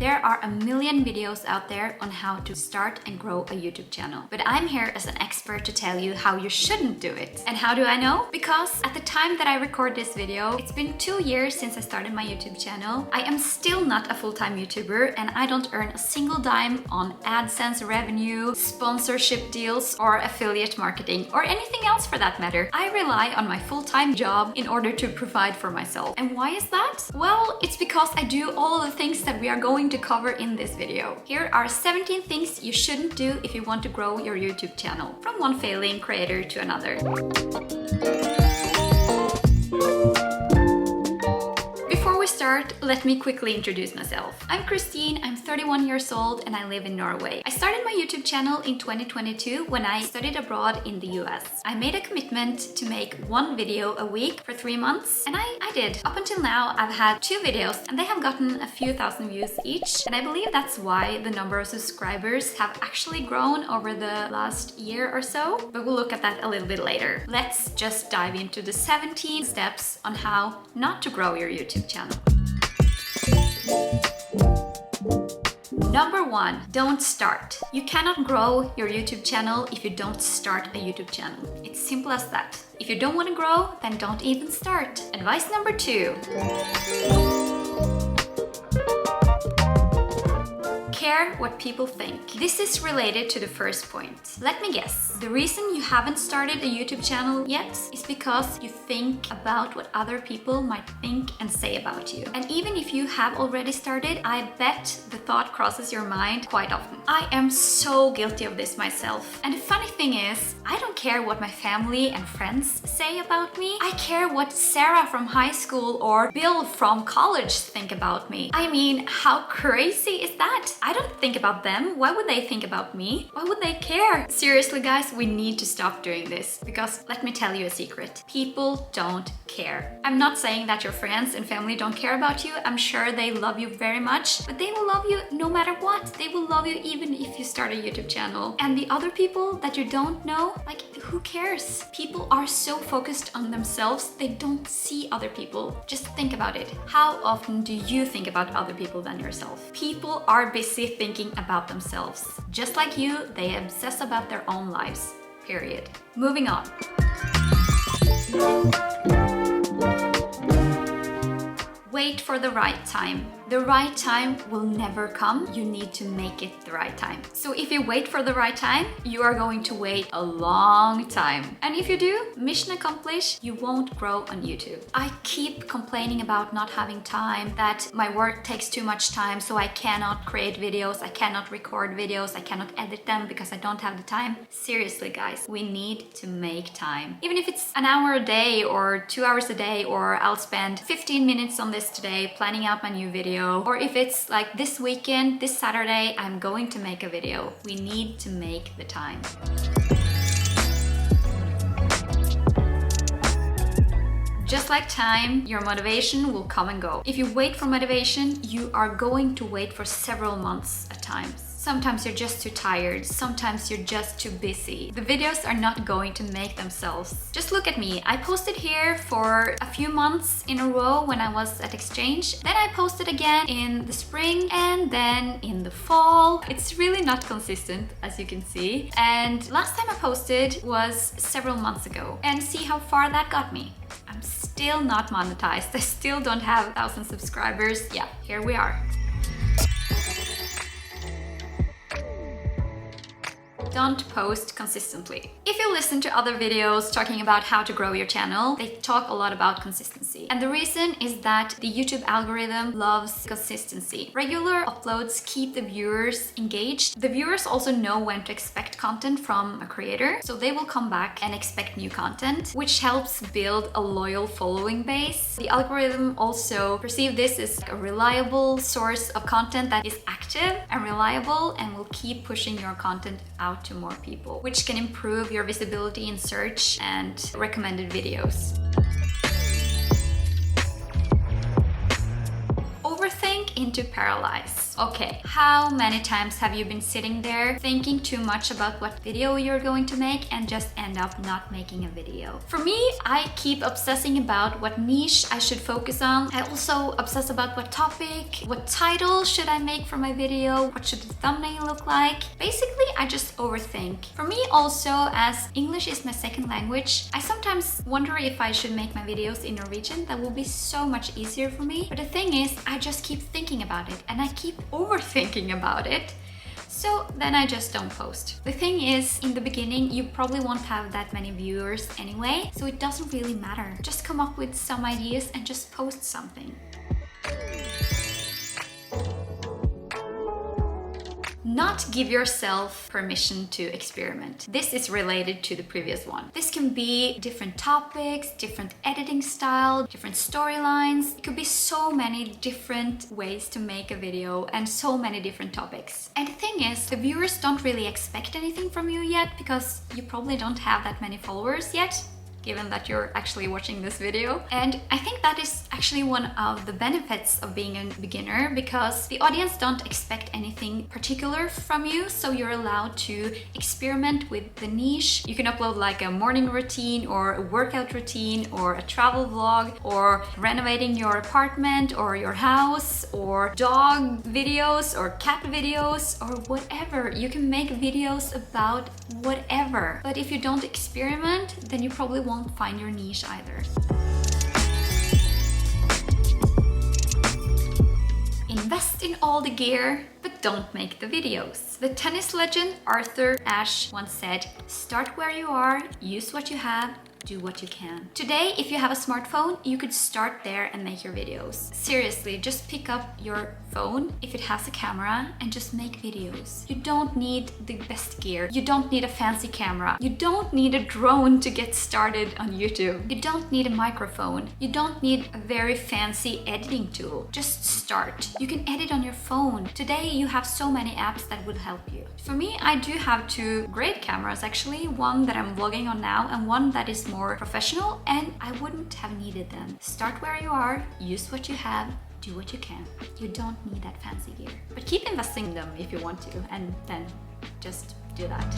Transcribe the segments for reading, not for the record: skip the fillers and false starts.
There are a million videos out there on how to start and grow a YouTube channel. But I'm here as an expert to tell you how you shouldn't do it. And how do I know? Because at the time that I record this video, it's been 2 years since I started my YouTube channel. I am still not a full-time YouTuber and I don't earn a single dime on AdSense revenue, sponsorship deals, or affiliate marketing, or anything else for that matter. I rely on my full-time job in order to provide for myself. And why is that? Well, it's because I do all of the things that we are going to cover in this video. Here are 17 things you shouldn't do if you want to grow your YouTube channel, from one failing creator to another. Before we start, let me quickly introduce myself. I'm Kristine, I'm 31 years old and I live in Norway. I started my YouTube channel in 2022 when I studied abroad in the US. I made a commitment to make one video a week for 3 months, and I did. Up until now, I've had 2 videos and they have gotten a few thousand views each, and I believe that's why the number of subscribers have actually grown over the last year or so, but we'll look at that a little bit later. Let's just dive into the 17 steps on how not to grow your YouTube channel. Number 1, don't start. You cannot grow your YouTube channel if you don't start a YouTube channel. It's simple as that. If you don't want to grow, then don't even start. Advice number 2. Care what people think. This is related to the first point. Let me guess. The reason you haven't started a YouTube channel yet is because you think about what other people might think and say about you. And even if you have already started, I bet the thought crosses your mind quite often. I am so guilty of this myself. And the funny thing is, I don't care what my family and friends say about me. I care what Sarah from high school or Bill from college think about me. I mean, how crazy is that? I don't think about them. Why would they think about me? Why would they care? Seriously, guys, we need to stop doing this, because let me tell you a secret. People don't care. I'm not saying that your friends and family don't care about you. I'm sure they love you very much, but they will love you no matter what. They will love you even if you start a YouTube channel. And the other people that you don't know, like, who cares? People are so focused on themselves, they don't see other people. Just think about it. How often do you think about other people than yourself? People are busy thinking about themselves. Just like you, they obsess about their own lives. Period. Moving on. Wait for the right time. The right time will never come. You need to make it the right time. So if you wait for the right time, you are going to wait a long time. And if you do, mission accomplished, you won't grow on YouTube. I keep complaining about not having time, that my work takes too much time, so I cannot create videos, I cannot record videos, I cannot edit them because I don't have the time. Seriously, guys, we need to make time. Even if it's an hour a day or 2 hours a day, or I'll spend 15 minutes on this today planning out my new video, or if it's like this weekend, this Saturday, I'm going to make a video. We need to make the time. Just like time, your motivation will come and go. If you wait for motivation, you are going to wait for several months at times. Sometimes you're just too tired, sometimes you're just too busy. The videos are not going to make themselves. Just look at me. I posted here for a few months in a row when I was at exchange. Then I posted again in the spring and then in the fall. It's really not consistent, as you can see. And last time I posted was several months ago. And see how far that got me. I'm still not monetized. I still don't have 1,000 subscribers. Yeah, here we are. Don't post consistently. If you listen to other videos talking about how to grow your channel, they talk a lot about consistency. And the reason is that the YouTube algorithm loves consistency. Regular uploads keep the viewers engaged. The viewers also know when to expect content from a creator, so they will come back and expect new content, which helps build a loyal following base. The algorithm also perceives this as a reliable source of content that is active and reliable and will keep pushing your content out to more people, which can improve your visibility in search and recommended videos. Overthink into paralyze. Okay, how many times have you been sitting there thinking too much about what video you're going to make and just end up not making a video? For me, I keep obsessing about what niche I should focus on. I also obsess about what topic, what title should I make for my video, what should the thumbnail look like. Basically, I just overthink. For me also, as English is my second language, I sometimes wonder if I should make my videos in Norwegian. That will be so much easier for me. But the thing is, I just keep thinking about it and I keep overthinking about it. So then I just don't post. The thing is, in the beginning, you probably won't have that many viewers anyway, so it doesn't really matter. Just come up with some ideas and just post something. Not give yourself permission to experiment. This is related to the previous one. This can be different topics, different editing style, different storylines. It could be so many different ways to make a video and so many different topics. And the thing is, the viewers don't really expect anything from you yet because you probably don't have that many followers yet, given that you're actually watching this video. And I think that is actually one of the benefits of being a beginner, because the audience don't expect anything particular from you, so you're allowed to experiment with the niche. You can upload like a morning routine or a workout routine or a travel vlog or renovating your apartment or your house or dog videos or cat videos or whatever. You can make videos about whatever. But if you don't experiment, then you probably won't find your niche either. Invest in all the gear, but don't make the videos. The tennis legend Arthur Ashe once said, "Start where you are, use what you have, do what you can." Today, if you have a smartphone, you could start there and make your videos. Seriously, just pick up your phone if it has a camera and just make videos. You don't need the best gear. You don't need a fancy camera. You don't need a drone to get started on YouTube. You don't need a microphone. You don't need a very fancy editing tool. Just start. You can edit on your phone. Today, you have so many apps that will help you. For me, I do have two great cameras actually. One that I'm vlogging on now and one that is more professional, and I wouldn't have needed them. Start where you are, use what you have, do what you can. You don't need that fancy gear. But keep investing in them if you want to, and then just do that.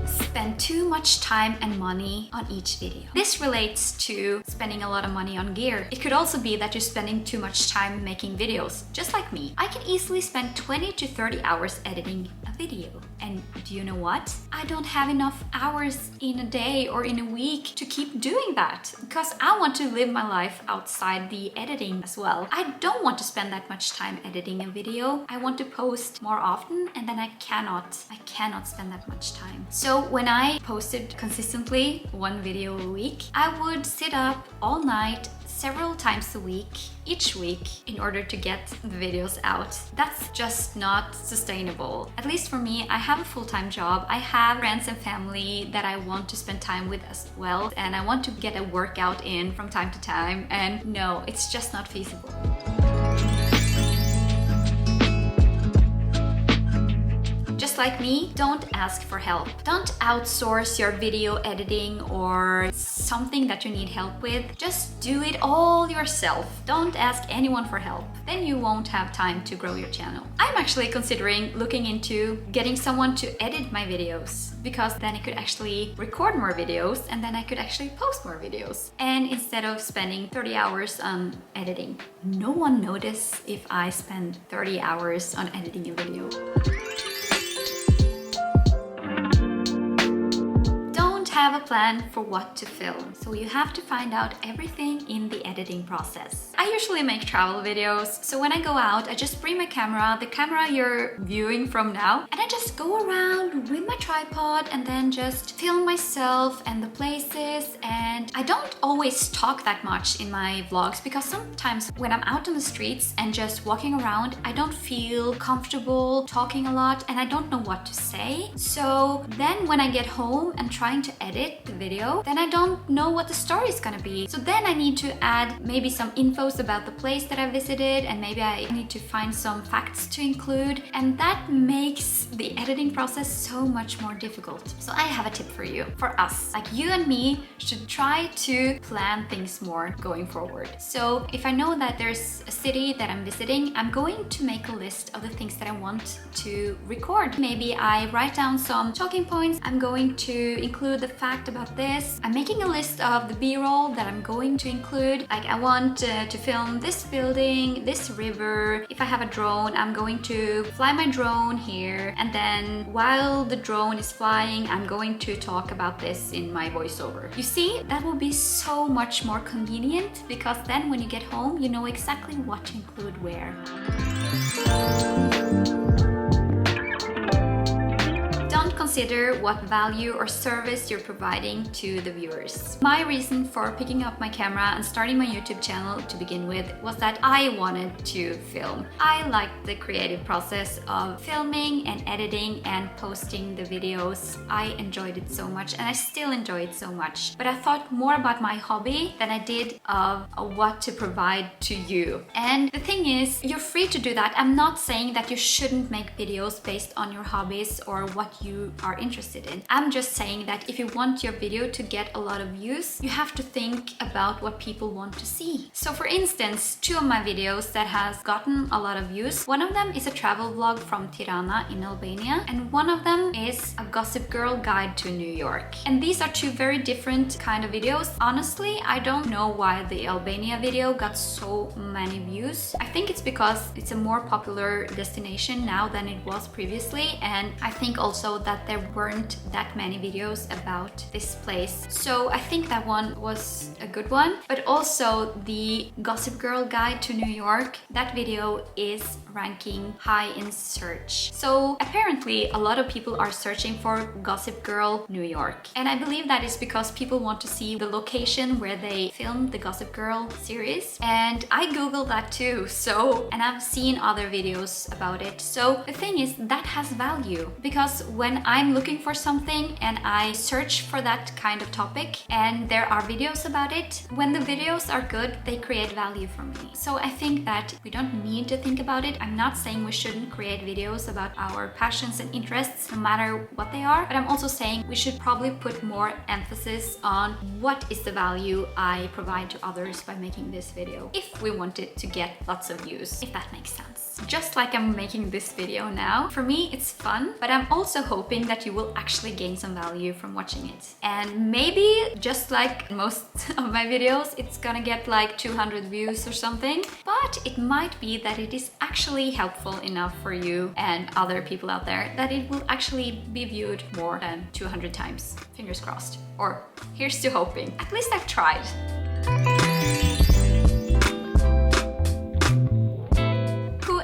Spend too much time and money on each video. This relates to spending a lot of money on gear. It could also be that you're spending too much time making videos, just like me. I can easily spend 20 to 30 hours editing a video. And do you know what? I don't have enough hours in a day or in a week to keep doing that, because I want to live my life outside the editing as well. I don't want to spend that much time editing a video. I want to post more often, and then I cannot spend that much time. So when I posted consistently one video a week, I would sit up all night several times a week, each week, in order to get the videos out. That's just not sustainable. At least for me, I have a full-time job. I have friends and family that I want to spend time with as well, and I want to get a workout in from time to time, and no, it's just not feasible. Just like me, don't ask for help. Don't outsource your video editing or something that you need help with. Just do it all yourself. Don't ask anyone for help. Then you won't have time to grow your channel. I'm actually considering looking into getting someone to edit my videos, because then I could actually record more videos and then I could actually post more videos. And instead of spending 30 hours on editing, no one notices if I spend 30 hours on editing a video. Have a plan for what to film, so you have to find out everything in the editing process. I usually make travel videos, so when I go out, I just bring my camera, the camera you're viewing from now, and I just go around with my tripod and then just film myself and the places. And I don't always talk that much in my vlogs, because sometimes when I'm out on the streets and just walking around, I don't feel comfortable talking a lot and I don't know what to say. So then when I get home and trying to edit edit the video, then I don't know what the story is gonna be. So then I need to add maybe some infos about the place that I visited, and maybe I need to find some facts to include, and that makes the editing process so much more difficult. So I have a tip for you, for us. Like, you and me should try to plan things more going forward. So if I know that there's a city that I'm visiting, I'm going to make a list of the things that I want to record. Maybe I write down some talking points. I'm going to include the fact about this. I'm making a list of the B-roll that I'm going to include. Like, I want to film this building, this river. If I have a drone, I'm going to fly my drone here, and then while the drone is flying, I'm going to talk about this in my voiceover. You see, that will be so much more convenient, because then when you get home, you know exactly what to include where. Consider what value or service you're providing to the viewers. My reason for picking up my camera and starting my YouTube channel to begin with was that I wanted to film. I liked the creative process of filming and editing and posting the videos. I enjoyed it so much, and I still enjoy it so much. But I thought more about my hobby than I did of what to provide to you. And the thing is, you're free to do that. I'm not saying that you shouldn't make videos based on your hobbies or what you are interested in. I'm just saying that if you want your video to get a lot of views, you have to think about what people want to see. So for instance, two of my videos that has gotten a lot of views, one of them is a travel vlog from Tirana in Albania, and one of them is a Gossip Girl guide to New York. And these are two very different kind of videos. Honestly, I don't know why the Albania video got so many views. I think it's because it's a more popular destination now than it was previously, and I think also that there weren't that many videos about this place. So I think that one was a good one. But also the Gossip Girl guide to New York, that video is ranking high in search. So apparently a lot of people are searching for Gossip Girl New York. And I believe that is because people want to see the location where they filmed the Gossip Girl series. And I googled that too. And I've seen other videos about it. So the thing is, that has value, because when I'm looking for something and I search for that kind of topic and there are videos about it, when the videos are good, they create value for me. So I think that we don't need to think about it. I'm not saying we shouldn't create videos about our passions and interests, no matter what they are, but I'm also saying we should probably put more emphasis on what is the value I provide to others by making this video, if we want it to get lots of views, if that makes sense. Just like I'm making this video now, for me it's fun, but I'm also hoping that you will actually gain some value from watching it. And maybe, just like most of my videos, it's gonna get like 200 views or something, but it might be that it is actually helpful enough for you and other people out there that it will actually be viewed more than 200 times. Fingers crossed. Or here's to hoping. At least I've tried.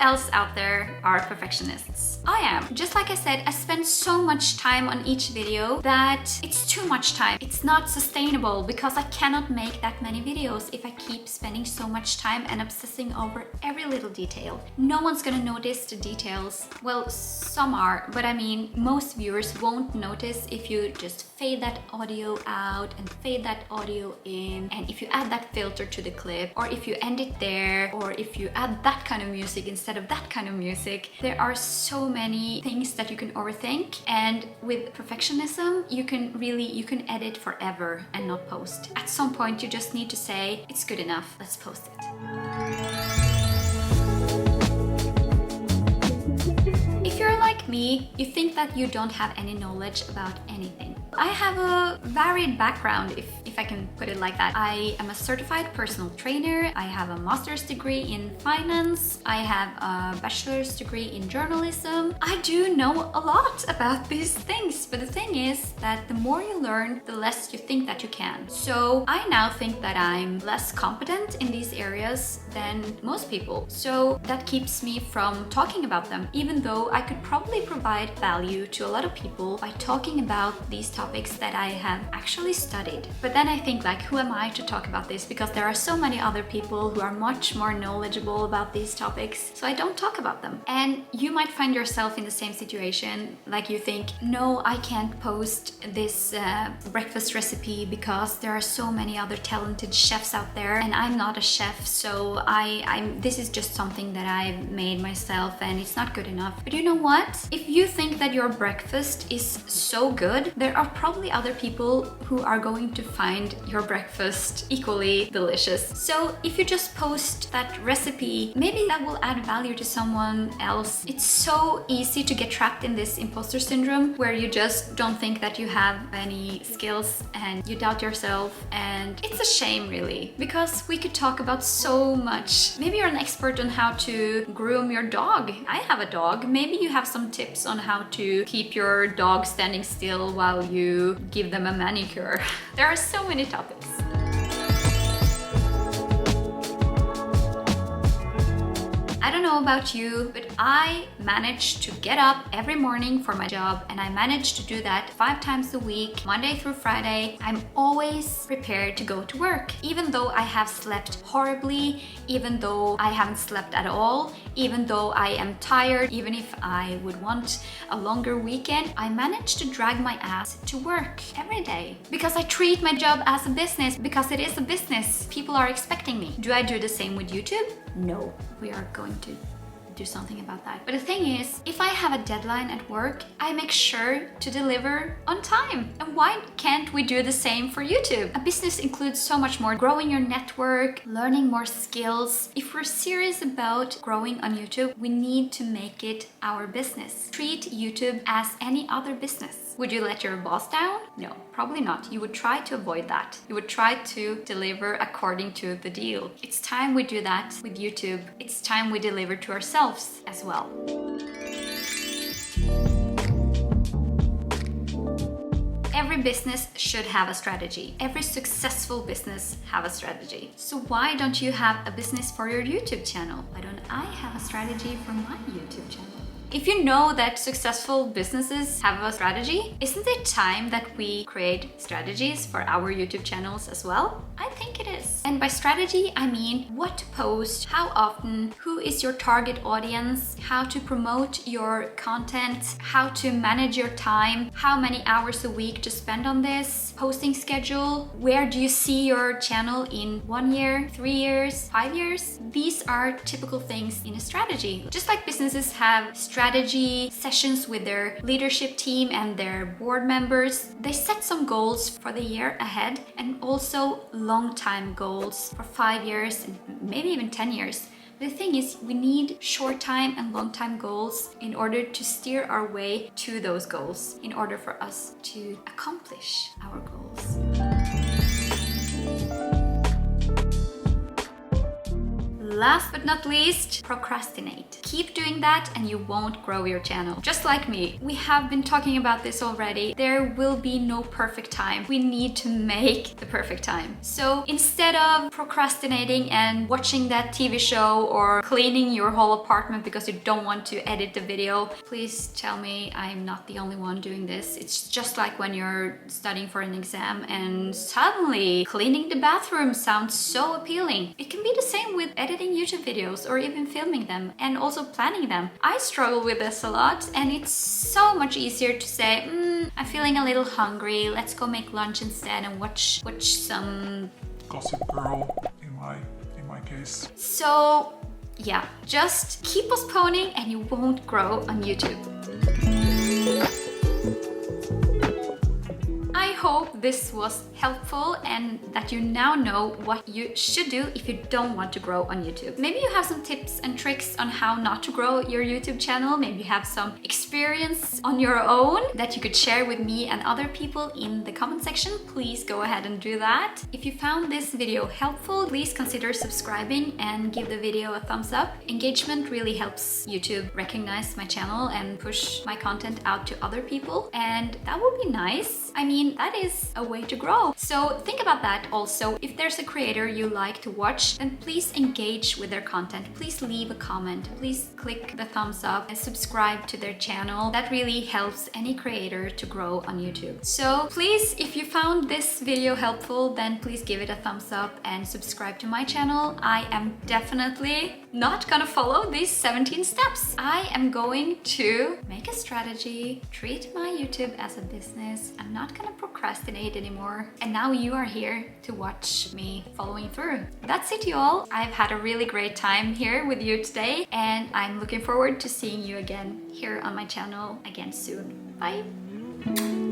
Else out there are perfectionists? I am. Just like I said, I spend so much time on each video that it's too much time. It's not sustainable, because I cannot make that many videos if I keep spending so much time and obsessing over every little detail. No one's gonna notice the details. Well, some are, but I mean, most viewers won't notice if you just fade that audio out and fade that audio in, and if you add that filter to the clip, or if you end it there, or if you add that kind of music instead of that kind of music. There are so many things that you can overthink, and with perfectionism you can edit forever and not post. At some point you just need to say, it's good enough, let's post it. If you're like me, you think that you don't have any knowledge about anything. I have a varied background, if I can put it like that. I am a certified personal trainer. I have a master's degree in finance. I have a bachelor's degree in journalism. I do know a lot about these things, but the thing is that the more you learn, the less you think that you can. So I now think that I'm less competent in these areas than most people. So that keeps me from talking about them, even though I could probably provide value to a lot of people by talking about these topics that I have actually studied. But then I think like, who am I to talk about this? Because there are so many other people who are much more knowledgeable about these topics, so I don't talk about them. And you might find yourself in the same situation, like you think, no, I can't post this breakfast recipe because there are so many other talented chefs out there and I'm not a chef, so this is just something that I've made myself and it's not good enough. But you know what? If you think that your breakfast is so good, there are probably other people who are going to find your breakfast equally delicious. So if you just post that recipe, maybe that will add value to someone else. It's so easy to get trapped in this imposter syndrome where you just don't think that you have any skills and you doubt yourself, and it's a shame really, because we could talk about so much. Maybe you're an expert on how to groom your dog. I have a dog. Maybe you have some tips on how to keep your dog standing still while you give them a manicure. There are so many topics. I don't know about you, but I manage to get up every morning for my job, and I manage to do that 5 times a week, Monday through Friday. I'm always prepared to go to work, even though I have slept horribly, even though I haven't slept at all, even though I am tired, even if I would want a longer weekend. I manage to drag my ass to work every day because I treat my job as a business, because it is a business. People are expecting me. Do I do the same with YouTube? No, we are going to do something about that. But the thing is, if I have a deadline at work, I make sure to deliver on time. And why can't we do the same for YouTube? A business includes so much more. Growing your network, learning more skills. If we're serious about growing on YouTube, we need to make it our business. Treat YouTube as any other business. Would you let your boss down? No, probably not. You would try to avoid that. You would try to deliver according to the deal. It's time we do that with YouTube. It's time we deliver to ourselves as well. Every business should have a strategy. Every successful business have a strategy. So why don't you have a business for your YouTube channel? Why don't I have a strategy for my YouTube channel? If you know that successful businesses have a strategy, isn't it time that we create strategies for our YouTube channels as well? I think it is. And by strategy, I mean what to post, how often, who is your target audience, how to promote your content, how to manage your time, how many hours a week to spend on this, posting schedule, where do you see your channel in 1 year, 3 years, 5 years? These are typical things in a strategy. Just like businesses have strategy sessions with their leadership team and their board members, they set some goals for the year ahead and also long-time goals for 5 years and maybe even 10 years. The thing is, we need short-time and long-time goals in order to steer our way to those goals, in order for us to accomplish our goals. Last but not least, procrastinate. Keep doing that and you won't grow your channel. Just like me, we have been talking about this already. There will be no perfect time. We need to make the perfect time. So instead of procrastinating and watching that TV show or cleaning your whole apartment because you don't want to edit the video, please tell me I'm not the only one doing this. It's just like when you're studying for an exam and suddenly cleaning the bathroom sounds so appealing. It can be the same with editing YouTube videos or even filming them and also planning them. I struggle with this a lot, and it's so much easier to say, I'm feeling a little hungry, let's go make lunch instead and watch some Gossip Girl in my case. So yeah, just keep postponing and you won't grow on YouTube. I hope this was helpful and that you now know what you should do if you don't want to grow on YouTube. Maybe you have some tips and tricks on how not to grow your YouTube channel. Maybe you have some experience on your own that you could share with me and other people in the comment section. Please go ahead and do that. If you found this video helpful, please consider subscribing and give the video a thumbs up. Engagement really helps YouTube recognize my channel and push my content out to other people, and that would be nice. I mean, that is is a way to grow. So think about that also. If there's a creator you like to watch, then please engage with their content. Please leave a comment. Please click the thumbs up and subscribe to their channel. That really helps any creator to grow on YouTube. So please, if you found this video helpful, then please give it a thumbs up and subscribe to my channel. I am definitely not gonna follow these 17 steps. I am going to make a strategy, treat my YouTube as a business. I'm not gonna procrastinate anymore. And now you are here to watch me following through. That's it, you all. I've had a really great time here with you today, and I'm looking forward to seeing you again here on my channel again soon. Bye.